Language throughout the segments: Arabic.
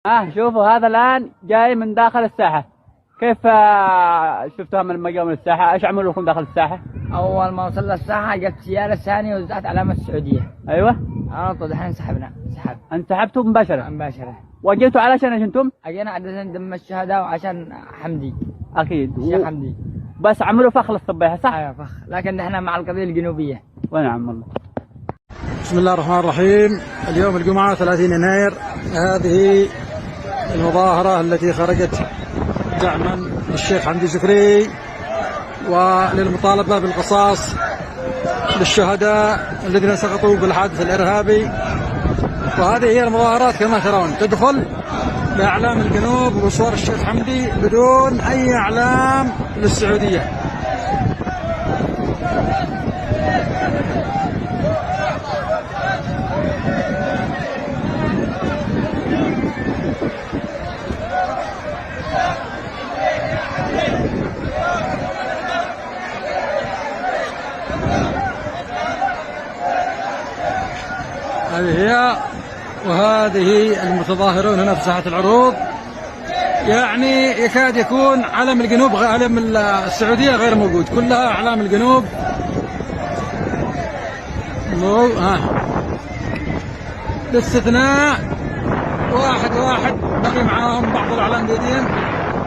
شوفوا هذا الآن جاي من داخل الساحة. كيف شفتوها من لما من الساحة؟ ايش عملوا لكم داخل الساحة؟ أول ما وصلنا الساحة جت سيارة ثانية وزعت علامة السعودية. أيوه. على طول الحين سحب. انسحبتوا مباشرة؟ مباشرة. وجيتوا علشان ايش انتم؟ أجينا عشان دم الشهداء وعشان حمدي. أكيد. الشيخ حمدي. بس عملوا فخ للصبيحة صح؟ أيوة فخ، لكن احنا مع القضية الجنوبية. ونعم والله. بسم الله الرحمن الرحيم. اليوم الجمعة 30 يناير. هذه المظاهرة التي خرجت دعما للشيخ حمدي زكري وللمطالبة بالقصاص للشهداء الذين سقطوا بالحادث الإرهابي. وهذه هي المظاهرات كما ترون، تدخل بأعلام الجنوب وصور الشيخ حمدي بدون أي أعلام للسعودية. هذه هي، وهذه المتظاهرون هنا في ساحة العروض. يعني يكاد يكون علم الجنوب علم السعودية غير موجود، كلها أعلام الجنوب. باستثناء واحد بقي معاهم بعض الأعلام بيدين،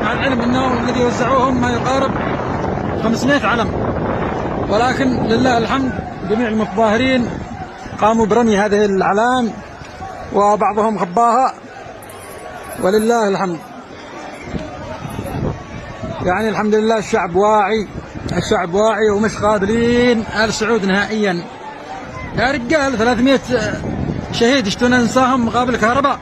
مع العلم أنه الذي وزعوهم ما يقارب 500 علم، ولكن لله الحمد جميع المتظاهرين قاموا برمي هذه الأعلام وبعضهم خباها، ولله الحمد. يعني الحمد لله الشعب واعي ومش قابلين آل سعود نهائيا. يا رجال 300 شهيد اشتونا ننساهم مقابل كهرباء؟